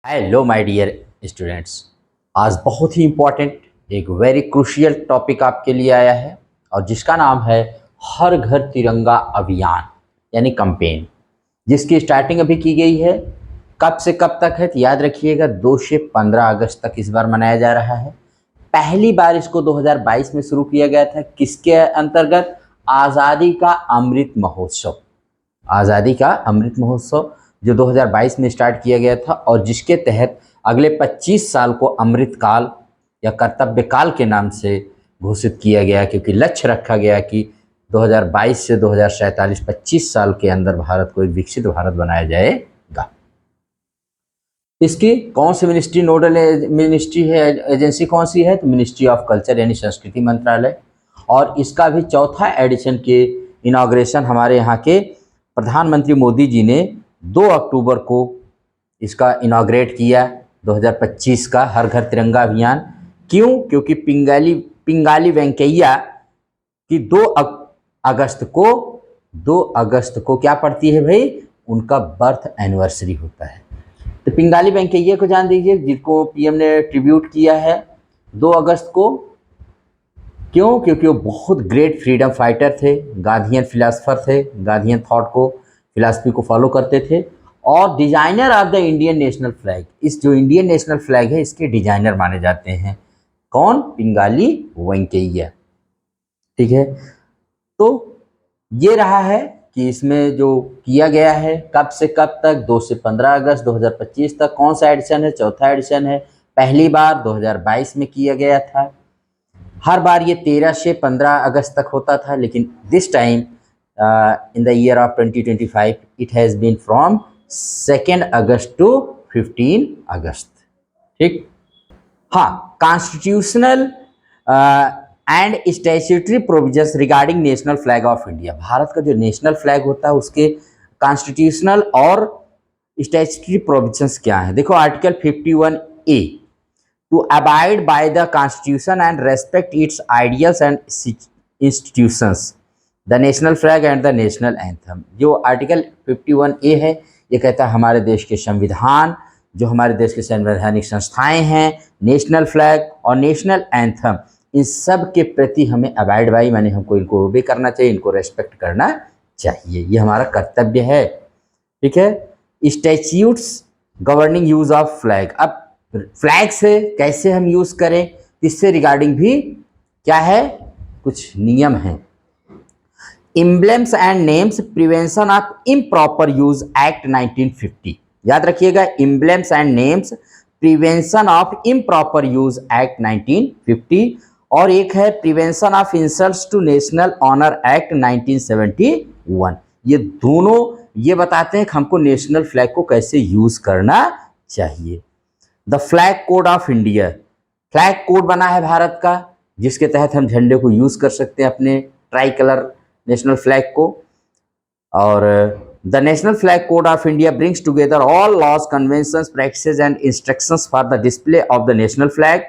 Hello my dear students. आज बहुत ही इम्पोर्टेंट एक वेरी क्रूशियल टॉपिक आपके लिए आया है और जिसका नाम है हर घर तिरंगा अभियान यानी कैंपेन, जिसकी स्टार्टिंग अभी की गई है। कब से कब तक है तो याद रखिएगा, 2 से 15 अगस्त तक इस बार मनाया जा रहा है। पहली बार इसको 2022 में शुरू किया गया था। किसके अंतर्गत? आज़ादी का अमृत महोत्सव। आज़ादी का अमृत महोत्सव जो 2022 में स्टार्ट किया गया था और जिसके तहत अगले 25 साल को अमृत काल या कर्तव्य काल के नाम से घोषित किया गया, क्योंकि लक्ष्य रखा गया कि 2022 से 2047 25 साल के अंदर भारत को एक विकसित भारत बनाया जाएगा। इसकी कौन सी मिनिस्ट्री नोडल मिनिस्ट्री है, एजेंसी कौन सी है? तो मिनिस्ट्री ऑफ कल्चर यानी संस्कृति मंत्रालय। और इसका भी चौथा एडिशन के इनाग्रेशन हमारे यहाँ के प्रधानमंत्री मोदी जी ने 2 अक्टूबर को इसका इनाग्रेट किया, 2025 का हर घर तिरंगा अभियान। क्यों? क्योंकि पिंगाली वेंकैया की 2 अगस्त को क्या पड़ती है भाई? उनका बर्थ एनिवर्सरी होता है। तो पिंगाली वेंकैया को जान दीजिए, जिनको पीएम ने ट्रिब्यूट किया है 2 अगस्त को। क्यों? क्योंकि वो बहुत ग्रेट फ्रीडम फाइटर थे, गांधीयन फिलासफर थे, गांधीयन थॉट को, फिलासफी को फॉलो करते थे और designer of the Indian national flag. इस जो इंडियन नेशनल फ्लैग है इसके डिजाइनर माने जाते हैं। कौन? पिंगाली वेंकैया। ठीक है, तो ये रहा है कि इसमें जो किया गया है कब से कब तक, 2 से 15 अगस्त 2025 तक। कौन सा एडिशन है? चौथा एडिशन है। पहली बार 2022 में किया गया था। हर बार ये 13 से 15 अगस्त तक होता था, लेकिन this time in the year of 2025 it has been from 2nd August to 15 अगस्त। ठीक। हाँ, constitutional and statutory provisions regarding national flag of India. Bharat का जो नेशनल फ्लैग होता है उसके कॉन्स्टिट्यूशनल और स्टैट्यूटरी प्रोविजंस क्या है? देखो, article 51A, to abide by the constitution and respect its ideals and institutions, the national flag and the national anthem. जो आर्टिकल 51A है ये कहता है हमारे देश के संविधान, जो हमारे देश के संवैधानिक संस्थाएं हैं, नेशनल फ्लैग और नेशनल एंथम, इन सब के प्रति हमें अबाइड बाई माने हमको इनको ओबे करना चाहिए, इनको रेस्पेक्ट करना चाहिए, ये हमारा कर्तव्य है। ठीक है। Statutes governing use of flag. अब फ्लैग से कैसे हम यूज करें, इससे रिगार्डिंग भी क्या है, कुछ नियम हैं। Emblems and names prevention of improper use act 1950। याद रखिएगा, emblems and names prevention of improper use act 1950। और एक है prevention of insults to national honour act 1971। ये दोनों ये बताते हैं कि हमको नेशनल फ्लैग को कैसे यूज करना चाहिए। The flag code of India, flag code बना है भारत का, जिसके तहत हम झंडे को यूज कर सकते हैं अपने ट्राई कलर नेशनल फ्लैग को। और the national flag code of India brings together all laws, conventions, practices and instructions for the display of the national flag.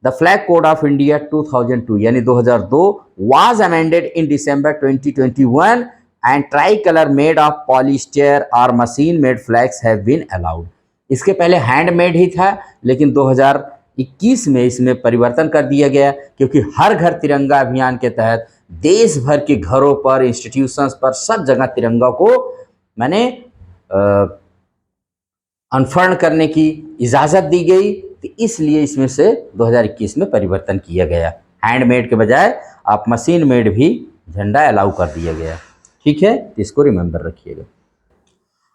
The flag code of India 2002 यानी 2002 was amended in December 2021 and tricolour made of polyester और machine made flags have been allowed. इसके पहले handmade ही था, लेकिन 2021 में इसमें परिवर्तन कर दिया गया, क्योंकि हर घर तिरंगा अभियान के तहत देश भर के घरों पर, इंस्टीट्यूशंस पर, सब जगह तिरंगा को मैंने अनफर्न करने की इजाज़त दी गई, तो इसलिए इसमें से 2021 में परिवर्तन किया गया। हैंडमेड के बजाय आप मशीन मेड भी झंडा अलाउ कर दिया गया। ठीक है, तो इसको रिमेंबर रखिएगा।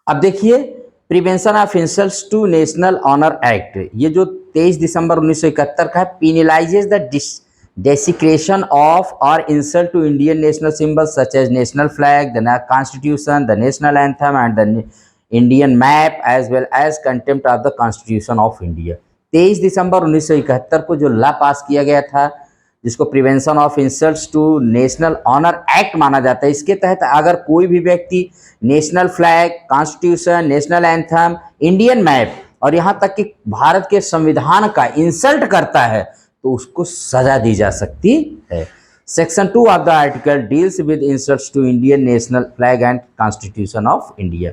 अब देखिए, prevention of insults to national honour act, ये जो 23 दिसंबर 1971 का है, penalises the desecration of or insult to Indian national symbols such as national flag, the constitution, the national anthem and the Indian map as well as contempt of the constitution of India। 23 दिसंबर 1971 को जो law pass किया गया था, जिसको prevention of insults to national honour act माना जाता है, इसके तहत अगर कोई भी व्यक्ति national flag, constitution, national anthem, Indian map और यहाँ तक कि भारत के संविधान का इंसल्ट करता है तो उसको सजा दी जा सकती है। Section 2 of the article deals with insults to Indian national flag and constitution of India.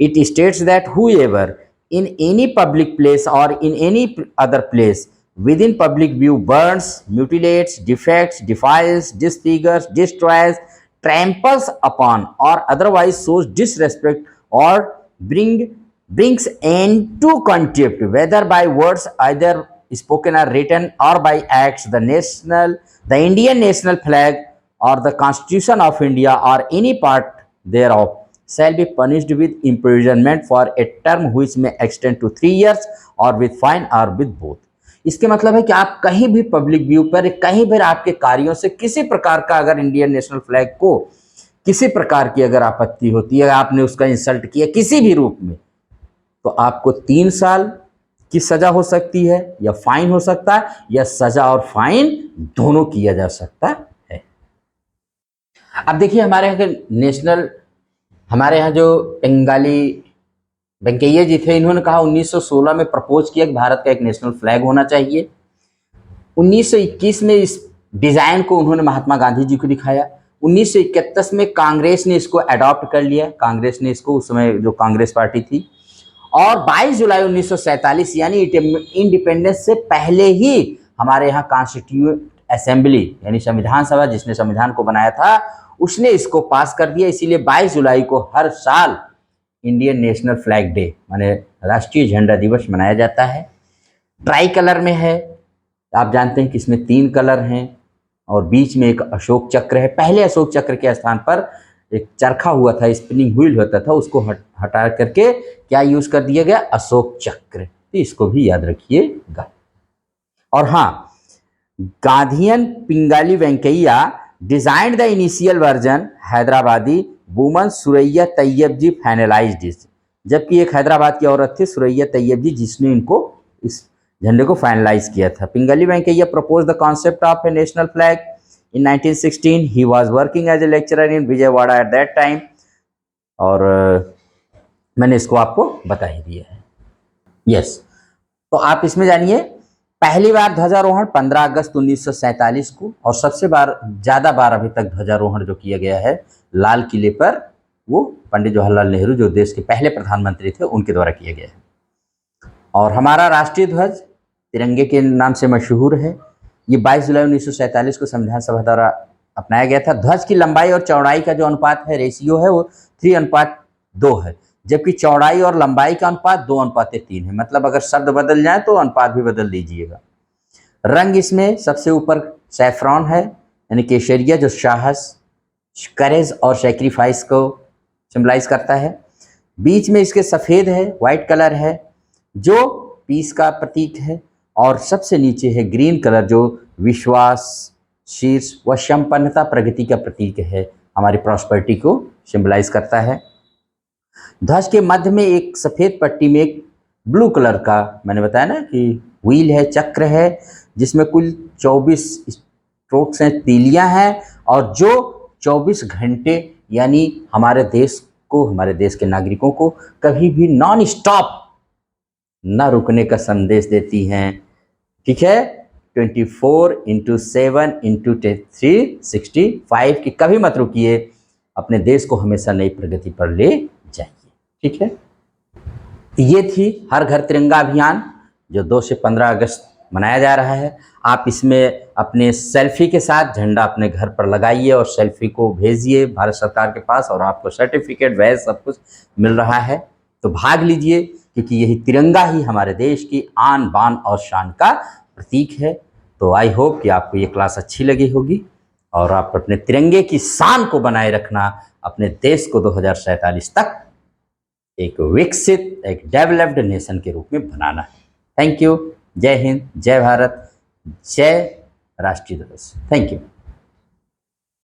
It states that whoever in any public place or in any other place within public view burns, mutilates, defects, defiles, disfigures, destroys, tramples upon, or otherwise shows disrespect or brings into contempt, whether by words either spoken or written or by acts, the Indian national flag or the Constitution of India or any part thereof shall be punished with imprisonment for a term which may extend to 3 years or with fine or with both. इसके मतलब है कि आप कहीं भी public view पर कहीं भी आपके कार्यों से किसी प्रकार का अगर इंडियन नेशनल फ्लैग को किसी प्रकार की अगर आपत्ति होती है, आपने उसका इंसल्ट किया किसी भी रूप में, तो आपको 3 साल की सजा हो सकती है या फाइन हो सकता है, या सजा और फाइन दोनों किया जा सकता है। अब देखिए हमारे यहाँ जो पिंगाली वेंकैया जी थे, इन्होंने कहा 1916 में प्रपोज किया कि भारत का एक नेशनल फ्लैग होना चाहिए। 1921 में इस डिजाइन को उन्होंने महात्मा गांधी जी को दिखाया। 1931 में कांग्रेस ने इसको अडॉप्ट कर लिया, कांग्रेस ने इसको, उस समय जो कांग्रेस पार्टी थी, और 22 जुलाई 1947 यानी इंडिपेंडेंस से पहले ही हमारे यहाँ कॉन्स्टिट्यूएंट असेंबली यानी संविधान सभा, जिसने संविधान को बनाया था, उसने इसको पास कर दिया। इसीलिए 22 जुलाई को हर साल इंडियन नेशनल फ्लैग डे माने राष्ट्रीय झंडा दिवस मनाया जाता है। ट्राई कलर में है, आप जानते हैं कि इसमें 3 कलर हैं और बीच में एक अशोक चक्र है। पहले अशोक चक्र के स्थान पर एक चरखा हुआ था, स्पिनिंग व्हील होता था, उसको हटा करके क्या यूज कर दिया गया, अशोक चक्र। तो इसको भी याद रखिएगा। और हाँ, Gandhian Pingali Venkayya designed the initial version, Hyderabadi woman Suraiya Tyab ji finalised this, जबकि एक हैदराबाद की औरत थी सुरैया तैयब जी, जिसने इनको इस झंडे को फाइनलाइज किया था। Pingali Venkayya propose the concept of a national flag in 1916। He was working as a lecturer in Vijayawada at that time. और मैंने इसको आपको बता ही दिया है। यस, तो आप इसमें जानिए, पहली बार ध्वजारोहण 15 अगस्त 1947 को, और सबसे ज़्यादा बार अभी तक ध्वजारोहण जो किया गया है लाल किले पर, वो पंडित जवाहरलाल नेहरू जो देश के पहले प्रधानमंत्री थे उनके द्वारा किया गया है। और हमारा राष्ट्रीय ध्वज तिरंगे के नाम से मशहूर है। ये 22 जुलाई 1947 को संविधान सभा द्वारा अपनाया गया था। ध्वज की लंबाई और चौड़ाई का जो अनुपात है, रेशियो है, वो 3:2 है, जबकि चौड़ाई और लंबाई का अनुपात 2:3 है। मतलब अगर शब्द बदल जाए तो अनुपात भी बदल दीजिएगा। रंग इसमें सबसे ऊपर सैफ्रॉन है यानी केसरिया, जो साहस, करेज और सेक्रीफाइस को सिंबलाइज करता है। बीच में इसके सफ़ेद है, वाइट कलर है, जो पीस का प्रतीक है। और सबसे नीचे है ग्रीन कलर, जो विश्वास, शीर्ष व संपन्नता, प्रगति का प्रतीक है, हमारी प्रॉस्पेरिटी को सिंबलाइज करता है। ध्वज के मध्य में एक सफ़ेद पट्टी में एक ब्लू कलर का, मैंने बताया ना कि व्हील है, चक्र है, जिसमें कुल 24 स्ट्रोक्स हैं, तीलियां हैं, और जो 24 घंटे यानी हमारे देश को, हमारे देश के नागरिकों को कभी भी नॉन स्टॉप न रुकने का संदेश देती हैं। ठीक है, 24/7/365 की कभी मत रुकिए, अपने देश को हमेशा नई प्रगति पर ले जाइए। ठीक है, ये थी हर घर तिरंगा अभियान जो 2 से 15 अगस्त मनाया जा रहा है। आप इसमें अपने सेल्फी के साथ झंडा अपने घर पर लगाइए और सेल्फी को भेजिए भारत सरकार के पास, और आपको सर्टिफिकेट वैज सब कुछ मिल रहा है। तो भाग लीजिए, क्योंकि यही तिरंगा ही हमारे देश की आन बान और शान का प्रतीक है। तो आई होप कि आपको ये क्लास अच्छी लगी होगी, और आप अपने तिरंगे की शान को बनाए रखना, अपने देश को 2047 तक एक विकसित, एक डेवलप्ड नेशन के रूप में बनाना है। Thank you. जय हिंद, जय भारत, जय राष्ट्रीय दिवस। Thank you.